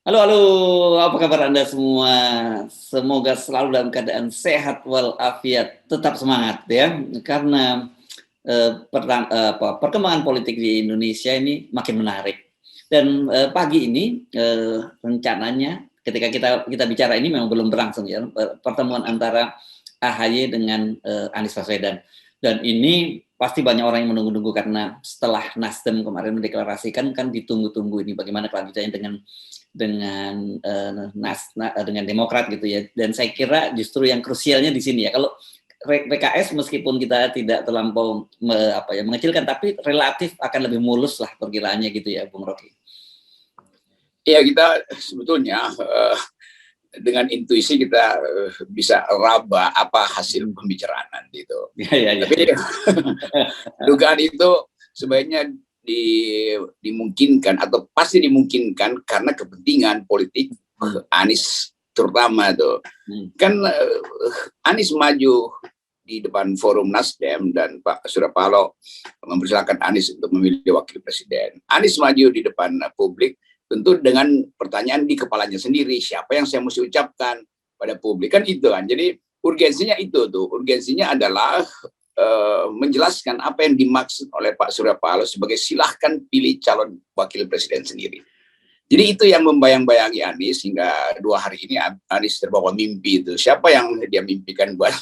Halo, halo, apa kabar Anda semua? Semoga selalu dalam keadaan sehat walafiat, tetap semangat ya, karena perkembangan politik di Indonesia ini makin menarik. Dan pagi ini rencananya ketika kita bicara ini memang belum berlangsung ya, pertemuan antara AHY dengan Anies Baswedan. Dan ini pasti banyak orang yang menunggu-nunggu karena setelah Nasdem kemarin mendeklarasikan kan ditunggu-tunggu ini bagaimana kelanjutannya dengan Demokrat gitu ya. Dan saya kira justru yang krusialnya di sini ya. Kalau PKS meskipun kita tidak terlampau mengecilkan, tapi relatif akan lebih mulus lah perkiraannya gitu ya, Bung Rocky. Ya, kita sebetulnya dengan intuisi kita bisa raba apa hasil pembicaraan nanti itu. Ya. Tapi dugaan itu sebaiknya dimungkinkan atau pasti dimungkinkan karena kepentingan politik Anies terutama tuh. Kan Anies maju di depan forum Nasdem dan Pak Surya Paloh mempersilahkan Anies untuk memilih wakil presiden. Anies maju di depan publik tentu dengan pertanyaan di kepalanya sendiri, siapa yang saya mesti ucapkan pada publik, kan itu kan. Jadi urgensinya itu tuh, urgensinya adalah menjelaskan apa yang dimaksud oleh Pak Surya Paloh sebagai silahkan pilih calon wakil presiden sendiri. Jadi itu yang membayang-bayangi Anies hingga 2 hari ini. Anies terbawa mimpi itu. Siapa yang dia mimpikan buat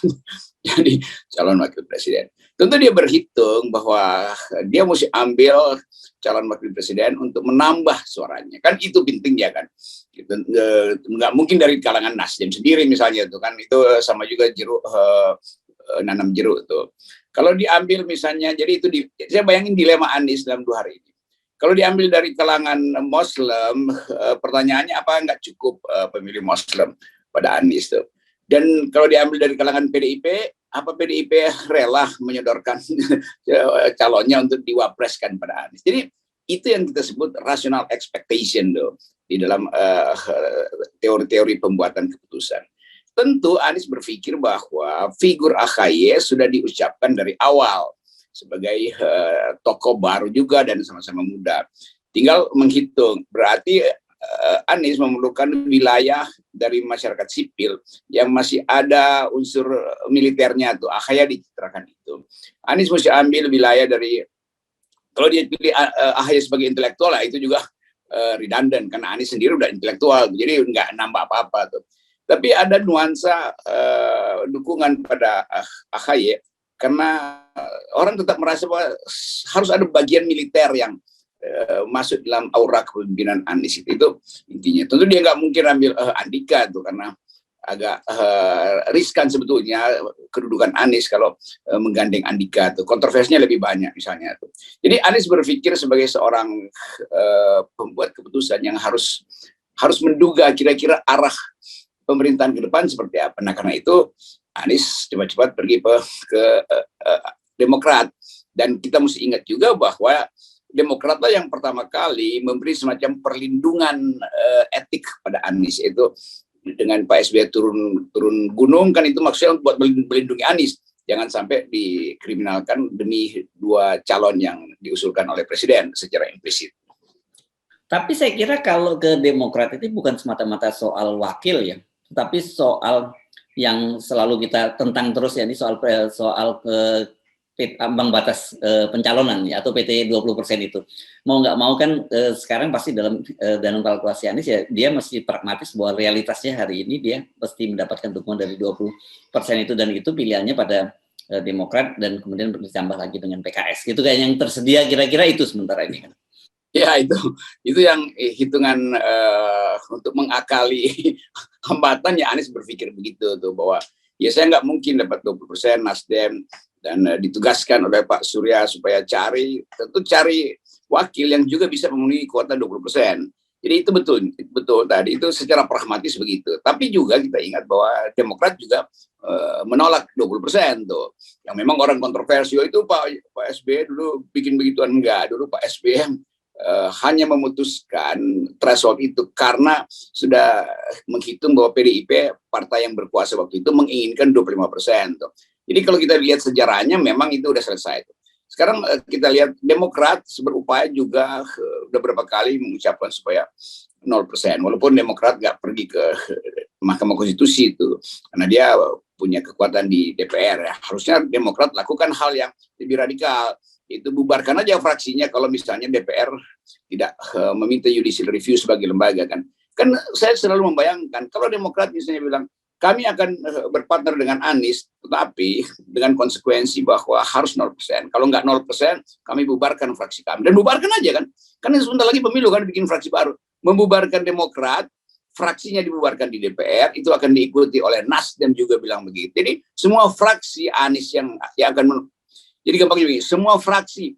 jadi calon wakil presiden? Tentu dia berhitung bahwa dia mesti ambil calon wakil presiden untuk menambah suaranya. Kan itu pentingnya kan. Gitu. Nggak mungkin dari kalangan Nasdem sendiri misalnya itu kan. Itu sama juga jeruk nanam jeruk tuh. Kalau diambil misalnya, jadi itu saya bayangin dilema Anies dalam 2 hari ini. Kalau diambil dari kalangan Muslim, pertanyaannya apa nggak cukup pemilih Muslim pada Anies tuh. Dan kalau diambil dari kalangan PDIP, apa PDIP rela menyodorkan calonnya untuk diwapreskan pada Anies. Jadi itu yang kita sebut rational expectation tuh di dalam teori-teori pembuatan keputusan. Tentu Anies berpikir bahwa figur AHY sudah diucapkan dari awal sebagai tokoh baru juga dan sama-sama muda. Tinggal menghitung, berarti Anies memerlukan wilayah dari masyarakat sipil yang masih ada unsur militernya tuh, AHY dicitrakan itu. Anies mesti ambil wilayah dari, kalau dia pilih AHY sebagai intelektual lah, itu juga redundant karena Anies sendiri udah intelektual, jadi nggak nambah apa-apa tuh. Tapi ada nuansa dukungan pada AHY karena orang tetap merasa bahwa harus ada bagian militer yang masuk dalam aura kepemimpinan Anies itu intinya. Tentu dia nggak mungkin ambil Andika tuh karena agak riskan sebetulnya kedudukan Anies kalau menggandeng Andika tuh. Kontroversinya lebih banyak misalnya tuh. Jadi Anies berpikir sebagai seorang pembuat keputusan yang harus menduga kira-kira arah pemerintahan ke depan seperti apa. Nah, karena itu Anies cepat-cepat pergi ke Demokrat. Dan kita mesti ingat juga bahwa Demokrat lah yang pertama kali memberi semacam perlindungan etik pada Anies. Itu dengan Pak SBY turun gunung, kan itu maksudnya buat melindungi Anies. Jangan sampai dikriminalkan demi 2 calon yang diusulkan oleh Presiden secara implisit. Tapi saya kira kalau ke Demokrat itu bukan semata-mata soal wakil ya, tapi soal yang selalu kita tentang terus ya, ini soal ambang batas pencalonan ya, atau PT 20% itu. Mau nggak mau kan sekarang pasti dalam kalkulasi Anies ya, dia mesti pragmatis bahwa realitasnya hari ini dia pasti mendapatkan dukungan dari 20% itu, dan itu pilihannya pada Demokrat dan kemudian ditambah lagi dengan PKS. Gitu kayak yang tersedia kira-kira itu sementara ini kan. Ya, itu yang hitungan untuk mengakali hambatan ya. Anies berpikir begitu tuh, bahwa ya saya nggak mungkin dapat 20% Nasdem dan ditugaskan oleh Pak Surya supaya cari wakil yang juga bisa memenuhi kuota 20%. Jadi itu betul tadi, itu secara pragmatis begitu. Tapi juga kita ingat bahwa Demokrat juga menolak 20% tuh. Yang memang orang kontroversial itu Pak SBY dulu bikin begituan, enggak. Dulu Pak SBY hanya memutuskan threshold itu karena sudah menghitung bahwa PDIP, partai yang berkuasa waktu itu, menginginkan 25%. Jadi kalau kita lihat sejarahnya memang itu udah selesai. Sekarang kita lihat Demokrat berupaya juga udah berapa kali mengucapkan supaya 0%, walaupun Demokrat nggak pergi ke Mahkamah Konstitusi itu, karena dia punya kekuatan di DPR ya. Harusnya Demokrat lakukan hal yang lebih radikal, itu bubarkan aja fraksinya kalau misalnya DPR tidak meminta judicial review sebagai lembaga kan. Kan saya selalu membayangkan kalau Demokrat misalnya bilang kami akan berpartner dengan Anies, tetapi dengan konsekuensi bahwa harus 0%. Kalau nggak 0%, kami bubarkan fraksi kami. Dan bubarkan aja kan. Karena sebentar lagi pemilu kan bikin fraksi baru. Membubarkan Demokrat, fraksinya dibubarkan di DPR, itu akan diikuti oleh Nasdem juga bilang begitu. Jadi semua fraksi Anies yang akan... Jadi gampang begini, semua fraksi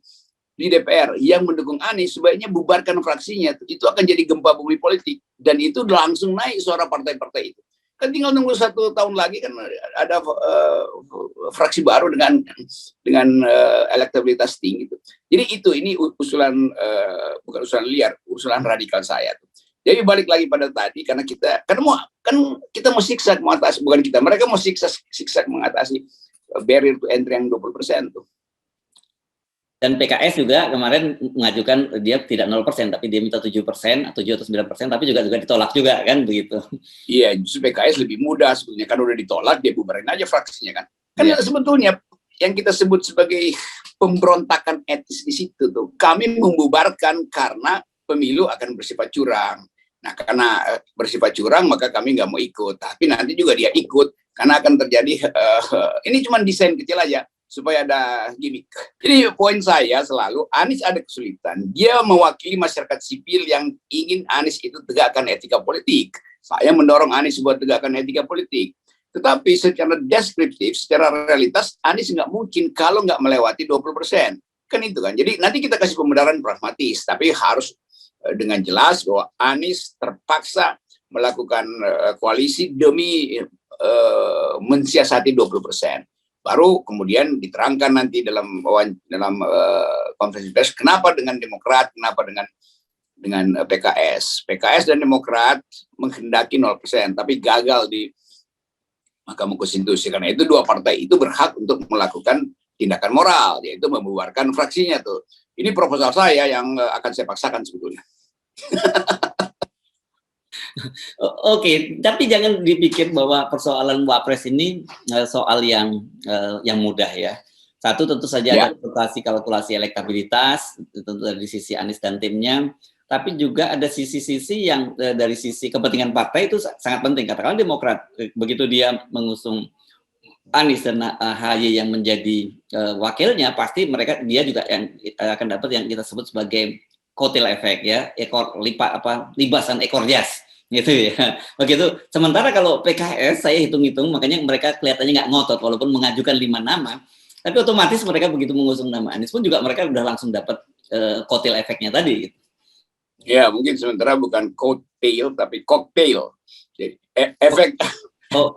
di DPR yang mendukung Anies sebaiknya bubarkan fraksinya. Itu akan jadi gempa bumi politik. Dan itu langsung naik suara partai-partai itu. Kan tinggal nunggu 1 tahun lagi kan ada fraksi baru dengan elektabilitas tinggi. Jadi ini usulan bukan usulan liar, usulan radikal saya. Jadi balik lagi pada tadi karena kita kita mau siksa mengatasi, bukan kita, mereka mau siksa mengatasi barrier to entry yang 20% tuh. Dan PKS juga kemarin mengajukan dia tidak 0%, tapi dia minta 7%, 7 atau 9%, tapi juga ditolak juga kan begitu. Iya, justru PKS lebih mudah sebetulnya, kan udah ditolak, dia bubarin aja fraksinya kan. Kan sebetulnya yang kita sebut sebagai pemberontakan etis di situ tuh, kami membubarkan karena pemilu akan bersifat curang. Nah, karena bersifat curang maka kami nggak mau ikut, tapi nanti juga dia ikut karena akan terjadi ini cuma desain kecil aja supaya ada gimmick. Jadi poin saya selalu, Anies ada kesulitan. Dia mewakili masyarakat sipil yang ingin Anies itu tegakkan etika politik. Saya mendorong Anies buat tegakkan etika politik. Tetapi secara deskriptif, secara realitas, Anies nggak mungkin kalau nggak melewati 20%. Kan itu kan. Jadi nanti kita kasih pembenaran pragmatis, tapi harus dengan jelas bahwa Anies terpaksa melakukan koalisi demi mensiasati 20%. Baru kemudian diterangkan nanti dalam konferensi pers kenapa dengan Demokrat, kenapa dengan PKS. PKS dan Demokrat menghendaki 0%, tapi gagal di Mahkamah Konstitusi. Karena itu dua partai itu berhak untuk melakukan tindakan moral, yaitu membubarkan fraksinya tuh. Ini proposal saya yang akan saya paksakan sebetulnya. Oke, tapi jangan dipikir bahwa persoalan Wapres ini soal yang mudah ya. Satu tentu saja ada kalkulasi elektabilitas, tentu dari sisi Anies dan timnya, tapi juga ada sisi-sisi yang dari sisi kepentingan partai itu sangat penting. Katakanlah Demokrat, begitu dia mengusung Anies dan AHY yang menjadi wakilnya, pasti dia juga yang akan dapat yang kita sebut sebagai kotel efek ya, libasan ekor jas. Gitu ya, begitu. Sementara kalau PKS saya hitung-hitung, makanya mereka kelihatannya nggak ngotot walaupun mengajukan 5 nama, tapi otomatis mereka begitu mengusung nama Anies pun juga mereka udah langsung dapat kotel efeknya tadi. Gitu. Ya mungkin sementara bukan cocktail tapi cocktail, jadi efek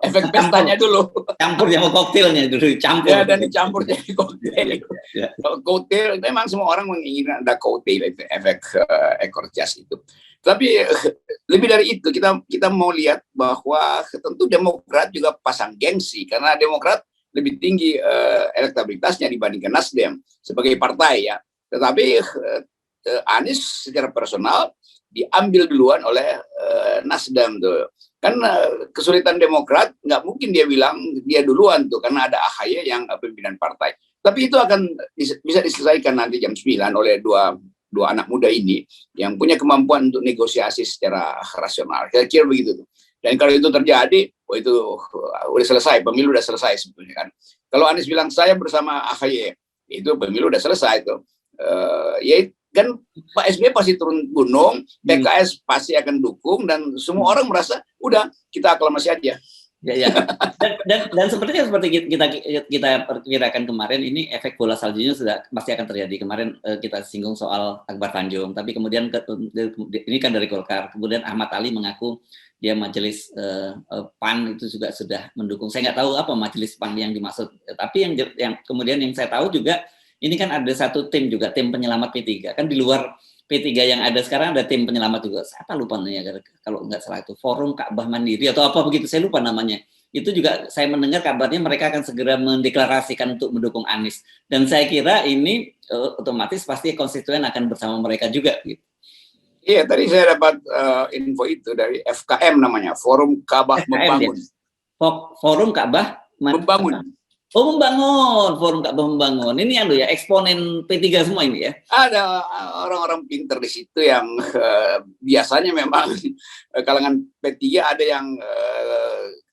efek pestanya dulu. Campur sama koktailnya dulu, campur. Ya, dan dicampur jadi cocktail. Kalau cocktail, memang semua orang menginginkan ada cocktail efek ekor jas itu. Tapi lebih dari itu kita mau lihat bahwa tentu Demokrat juga pasang gengsi karena Demokrat lebih tinggi elektabilitasnya dibandingkan Nasdem sebagai partai ya. Tetapi Anies secara personal diambil duluan oleh Nasdem tuh. Kan kesulitan Demokrat nggak mungkin dia bilang dia duluan tuh karena ada AHY yang pimpinan partai. Tapi itu akan bisa diselesaikan nanti jam 9 oleh dua anak muda ini yang punya kemampuan untuk negosiasi secara rasional. Kira-kira begitu tuh. Dan kalau itu terjadi, itu udah selesai, pemilu udah selesai sebetulnya kan. Kalau Anies bilang saya bersama AHY, itu pemilu udah selesai tuh. Ya kan Pak SBY pasti turun gunung, PKS pasti akan dukung dan semua orang merasa udah kita aklamasi aja. Ya. Dan sepertinya seperti kita perkirakan kemarin, ini efek bola saljunya sudah pasti akan terjadi. Kemarin kita singgung soal Akbar Tanjung, tapi kemudian ini kan dari Golkar. Kemudian Ahmad Ali mengaku dia majelis PAN itu juga sudah mendukung. Saya nggak tahu apa majelis PAN yang dimaksud. Tapi yang kemudian yang saya tahu juga ini kan ada satu tim juga, tim penyelamat P3. Kan di luar P3 yang ada sekarang ada tim penyelamat juga. Siapa lupa namanya kalau nggak salah itu Forum Ka'bah Mandiri atau apa begitu, saya lupa namanya. Itu juga saya mendengar kabarnya mereka akan segera mendeklarasikan untuk mendukung Anies. Dan saya kira ini otomatis pasti konstituen akan bersama mereka juga gitu. Iya, tadi saya dapat info itu dari FKM namanya, Forum Ka'bah Membangun. Forum Ka'bah Membangun. Oh, membangun, Forum Ka'bah Membangun. Ini yang ya eksponen P3 semua ini ya. Ada orang-orang pinter di situ yang biasanya memang kalangan P3 ada yang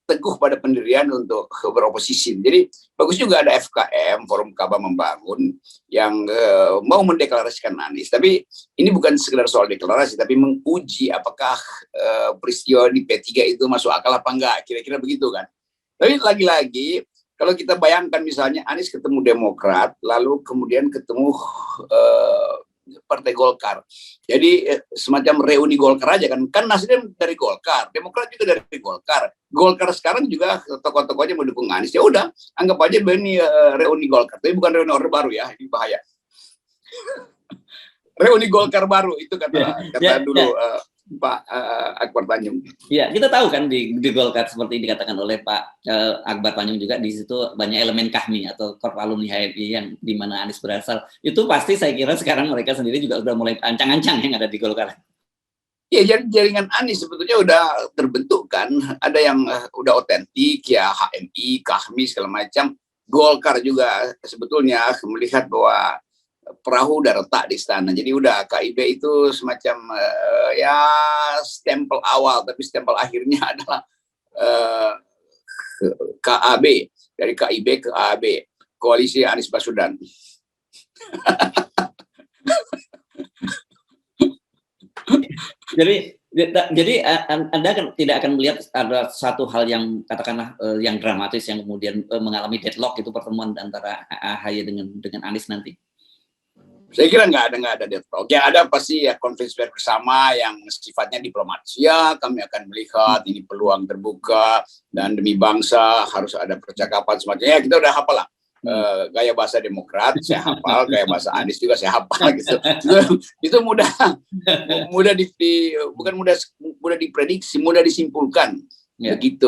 teguh pada pendirian untuk beroposisi. Jadi bagus juga ada FKM, Forum Ka'bah Membangun, yang mau mendeklarasikan Anies. Tapi ini bukan sekedar soal deklarasi, tapi menguji apakah peristiwa di P3 itu masuk akal apa enggak, kira-kira begitu kan. Tapi lagi-lagi, kalau kita bayangkan misalnya Anies ketemu Demokrat, lalu kemudian ketemu Partai Golkar. Jadi semacam reuni Golkar aja kan. Kan Nasdem dari Golkar, Demokrat juga dari Golkar. Golkar sekarang juga tokoh-tokohnya mendukung Anies. Ya udah, anggap aja ini reuni Golkar. Tapi bukan reuni Orde Baru ya, ini bahaya. Reuni Golkar baru itu kata dulu Pak Akbar Tanjung. Ya, kita tahu kan di Golkar seperti dikatakan oleh Pak Akbar Tanjung juga, di situ banyak elemen Kahmi atau Korp Alumni HMI yang di mana Anies berasal. Itu pasti saya kira sekarang mereka sendiri juga sudah mulai ancang-ancang yang ada di Golkar. Ya, jaringan Anies sebetulnya udah terbentuk kan. Ada yang udah otentik ya, HMI, Kahmi segala macam. Golkar juga sebetulnya melihat bahwa perahu udah retak di istana. Jadi udah KIB itu semacam ya stempel awal, tapi stempel akhirnya adalah KAB, dari KIB ke AB, Koalisi Anies Baswedan. Jadi Anda kan tidak akan melihat ada satu hal yang katakanlah yang dramatis yang kemudian mengalami deadlock itu pertemuan antara AHY dengan Anies nanti. Saya kira nggak ada deadlock. Yang ada pasti ya konferensi pers bersama yang sifatnya diplomatis. Ya, kami akan melihat ini peluang terbuka dan demi bangsa harus ada percakapan semacamnya. Ya, kita udah hafal lah. Gaya bahasa Demokrat saya hafal, gaya bahasa Anies juga saya hafal gitu. Itu mudah diprediksi, mudah disimpulkan. Ya. Begitu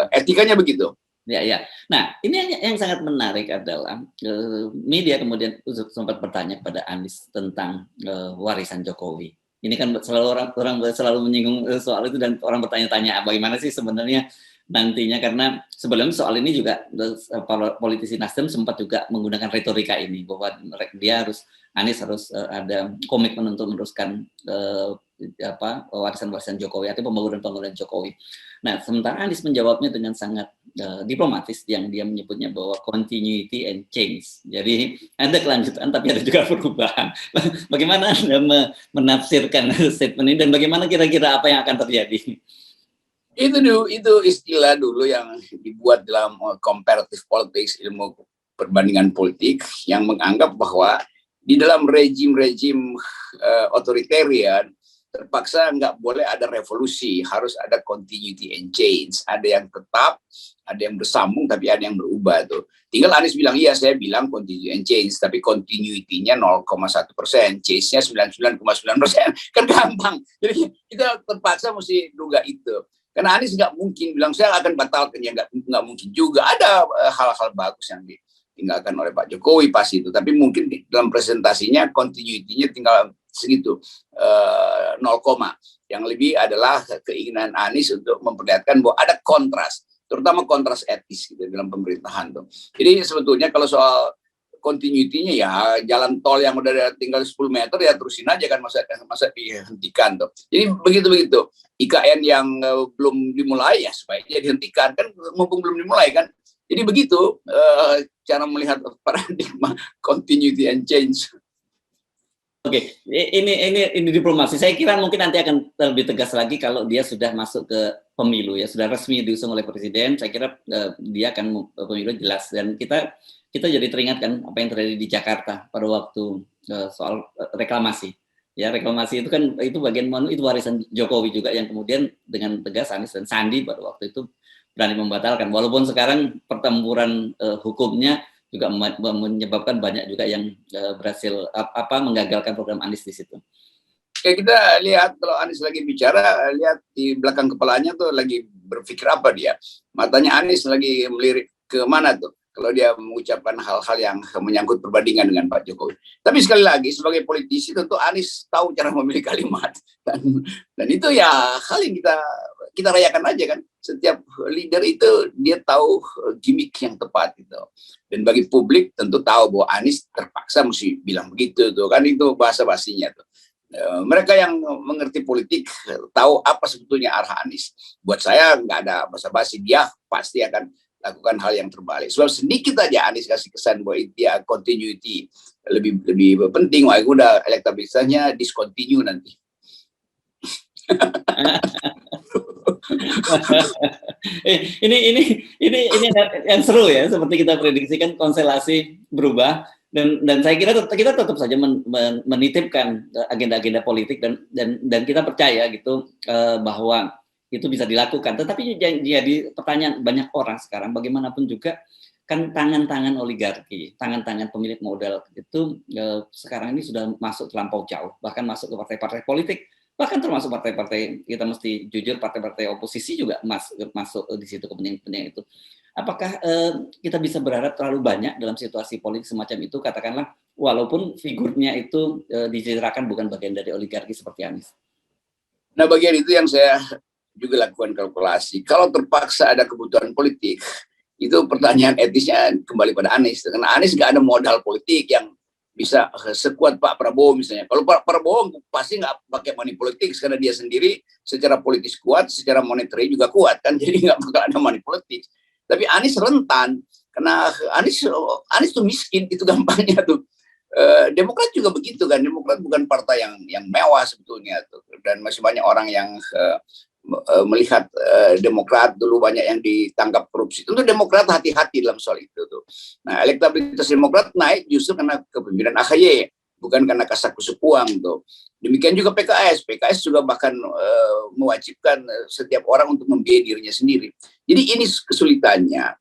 etikanya begitu. Ya. Nah, ini yang sangat menarik adalah media kemudian sempat bertanya kepada Anies tentang warisan Jokowi. Ini kan selalu orang selalu menyinggung soal itu dan orang bertanya-tanya bagaimana sih sebenarnya nantinya, karena sebelum soal ini juga politisi Nasdem sempat juga menggunakan retorika ini bahwa Anies harus ada komitmen untuk meneruskan warisan Jokowi atau pembangunan Jokowi. Nah, sementara Anies menjawabnya dengan sangat diplomatis, yang dia menyebutnya bahwa continuity and change. Jadi ada kelanjutan tapi ada juga perubahan. Bagaimana Anda menafsirkan statement ini dan bagaimana kira-kira apa yang akan terjadi? Itu istilah dulu yang dibuat dalam comparative politics, ilmu perbandingan politik, yang menganggap bahwa di dalam rejim-rejim otoritarian terpaksa nggak boleh ada revolusi, harus ada continuity and change. Ada yang tetap, ada yang bersambung, tapi ada yang berubah tuh. Tinggal Anies bilang, iya saya bilang continuity and change, tapi continuity-nya 0,1%, change-nya 99,9%. Kan gampang. Jadi kita terpaksa mesti duga itu. Karena Anies nggak mungkin bilang, saya akan batalkan, ya nggak mungkin juga. Ada hal-hal bagus yang ditinggalkan oleh Pak Jokowi pas itu. Tapi mungkin dalam presentasinya, continuity-nya tinggal segitu, 0, yang lebih adalah keinginan Anies untuk memperlihatkan bahwa ada kontras, terutama kontras etis gitu dalam pemerintahan tuh. Jadi sebetulnya kalau soal continuity-nya ya jalan tol yang udah tinggal 10 meter ya terusin aja kan, masa dihentikan tuh. Jadi begitu IKN yang belum dimulai ya sebaiknya dihentikan kan, mumpung belum dimulai kan. Jadi begitu cara melihat paradigma continuity and change. Oke, ini diplomasi. Saya kira mungkin nanti akan lebih tegas lagi kalau dia sudah masuk ke pemilu ya, sudah resmi diusung oleh presiden. Saya kira dia akan pemilu jelas, dan kita jadi teringatkan apa yang terjadi di Jakarta pada waktu soal reklamasi. Ya, reklamasi itu kan itu bagian itu warisan Jokowi juga, yang kemudian dengan tegas Anies dan Sandi pada waktu itu berani membatalkan. Walaupun sekarang pertempuran hukumnya juga menyebabkan banyak juga yang berhasil menggagalkan program Anies di situ. Kayak kita lihat kalau Anies lagi bicara, lihat di belakang kepalanya tuh lagi berpikir apa dia. Matanya Anies lagi melirik ke mana tuh? kalau dia mengucapkan hal-hal yang menyangkut perbandingan dengan Pak Jokowi. Tapi sekali lagi sebagai politisi tentu Anies tahu cara memilih kalimat, dan itu ya hal yang kita rayakan aja kan. Setiap leader itu dia tahu gimmick yang tepat gitu. Dan bagi publik tentu tahu bahwa Anies terpaksa mesti bilang begitu tuh kan, itu bahasa basinya tuh. Mereka yang mengerti politik tahu apa sebetulnya arah Anies. Buat saya nggak ada basa-basi, dia pasti akan lakukan hal yang terbalik. Sebab sedikit aja Anies kasih kesan bahwa dia continuity lebih penting, wah udah elektabilitasnya discontinue nanti. ini yang seru ya, seperti kita prediksikan konstelasi berubah, dan saya kira kita tetap saja menitipkan agenda-agenda politik, dan kita percaya gitu bahwa itu bisa dilakukan. Tetapi jadi pertanyaan banyak orang sekarang, bagaimanapun juga kan tangan-tangan oligarki, tangan-tangan pemilik modal itu sekarang ini sudah masuk terlampau jauh, bahkan masuk ke partai-partai politik, bahkan termasuk partai-partai, kita mesti jujur, partai-partai oposisi juga masuk di situ, kepentingan itu. Apakah kita bisa berharap terlalu banyak dalam situasi politik semacam itu, katakanlah walaupun figurnya itu dicitrakan bukan bagian dari oligarki seperti Anies? Nah, bagian itu yang saya juga lakukan kalkulasi. Kalau terpaksa ada kebutuhan politik, itu pertanyaan etisnya kembali pada Anies. Karena Anies nggak ada modal politik yang bisa sekuat Pak Prabowo misalnya. Kalau Pak Prabowo pasti nggak pakai money politics karena dia sendiri secara politis kuat, secara monetary juga kuat kan, jadi nggak bakal ada money politics. Tapi Anies rentan karena Anies tuh miskin, itu gampangnya tuh. Demokrat juga begitu kan. Demokrat bukan partai yang mewah sebetulnya tuh, dan masih banyak orang yang melihat Demokrat dulu banyak yang ditangkap korupsi. Tentu Demokrat hati-hati dalam soal itu tuh. Nah, elektabilitas Demokrat naik justru karena kepemimpinan AHY, bukan karena kasakusuk uang tuh. Demikian juga PKS. PKS juga bahkan mewajibkan setiap orang untuk membiayai dirinya sendiri. Jadi ini kesulitannya,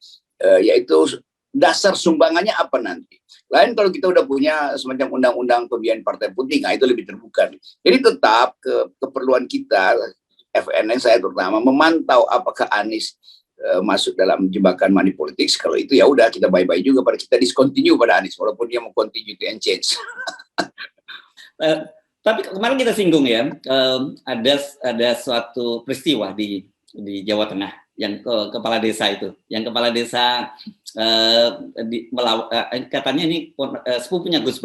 yaitu dasar sumbangannya apa nanti. Lain kalau kita udah punya semacam undang-undang pembiayaan partai politik, nah itu lebih terbuka. Jadi tetap keperluan kita, FNN saya terutama, memantau apakah Anies masuk dalam jebakan money politics. Kalau itu ya udah, kita bye-bye juga, pada kita discontinue pada Anies, walaupun dia mau continue to and change. Tapi kemarin kita singgung ya, ada suatu peristiwa di Jawa Tengah, yang kepala desa itu, yang kepala desa katanya ini sepupunya Gus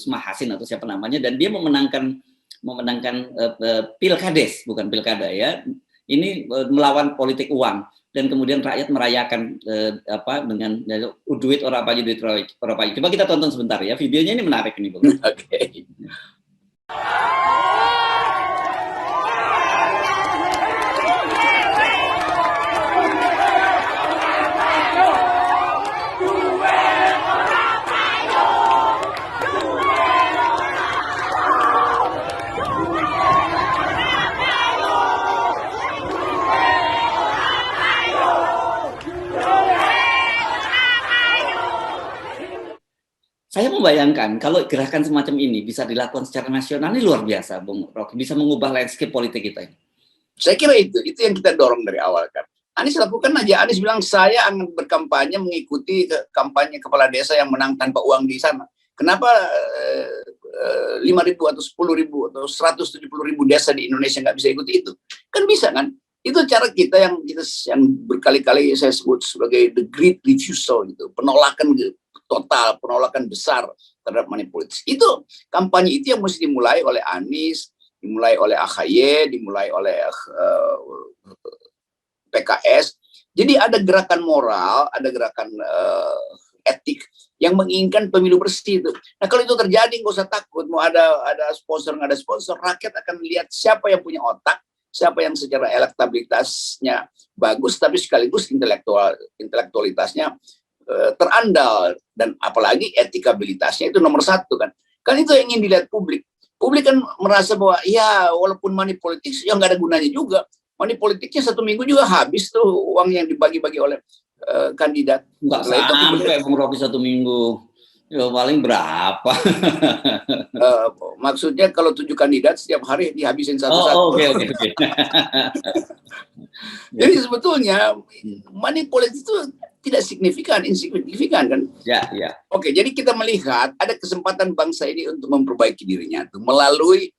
Mahasin atau siapa namanya, dan dia memenangkan pilkades, bukan pilkada ya, ini melawan politik uang, dan kemudian rakyat merayakan dengan duit orang apa aja, duit orang apa aja. Coba kita tonton sebentar ya, videonya ini menarik ini, Bung. Oke. Saya membayangkan kalau gerakan semacam ini bisa dilakukan secara nasional, ini luar biasa, Bung Rocky, bisa mengubah landscape politik kita. Saya kira itu yang kita dorong dari awal kan. Anies lakukan aja. Anies bilang saya akan berkampanye mengikuti kampanye kepala desa yang menang tanpa uang di sana. Kenapa 5.000 atau 10.000 atau 170.000 desa di Indonesia nggak bisa ikuti itu? Kan bisa kan? Itu cara kita yang berkali-kali saya sebut sebagai the great refusal gitu, penolakan total, penolakan besar terhadap money politics. Itu kampanye itu yang mesti dimulai oleh Anies, dimulai oleh AHY, dimulai oleh PKS. Jadi ada gerakan moral, ada gerakan etik yang menginginkan pemilu bersih itu. Nah kalau itu terjadi nggak usah takut, mau ada sponsor nggak ada sponsor, rakyat akan melihat siapa yang punya otak, siapa yang secara elektabilitasnya bagus, tapi sekaligus intelektualitasnya terandal, dan apalagi etikabilitasnya itu nomor satu kan. Kan itu yang ingin dilihat publik. Publik kan merasa bahwa ya walaupun money politics ya nggak ada gunanya juga. Money politiknya 1 minggu juga habis tuh uang yang dibagi-bagi oleh kandidat. Nggak sampai Bung Rocky 1 minggu. Ya paling berapa? Maksudnya kalau 7 kandidat setiap hari dihabisin satu-satu. Oke. Jadi sebetulnya money politics itu tidak signifikan, insignifikan kan? Ya, ya. Oke, jadi kita melihat ada kesempatan bangsa ini untuk memperbaiki dirinya tuh melalui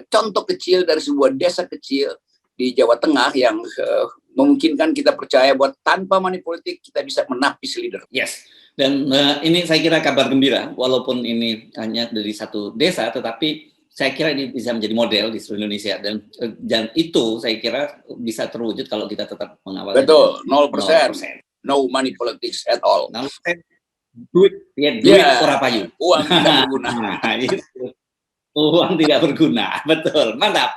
contoh kecil dari sebuah desa kecil di Jawa Tengah yang memungkinkan kita percaya bahwa tanpa money politik kita bisa menapis leader. Yes. Dan ini saya kira kabar gembira, walaupun ini hanya dari satu desa, tetapi saya kira ini bisa menjadi model di seluruh Indonesia, dan itu saya kira bisa terwujud kalau kita tetap mengawal. Betul, 0%. No money politics at all. 0%. Duit ora payu. Uang tidak berguna. Uang tidak berguna, betul, mantap.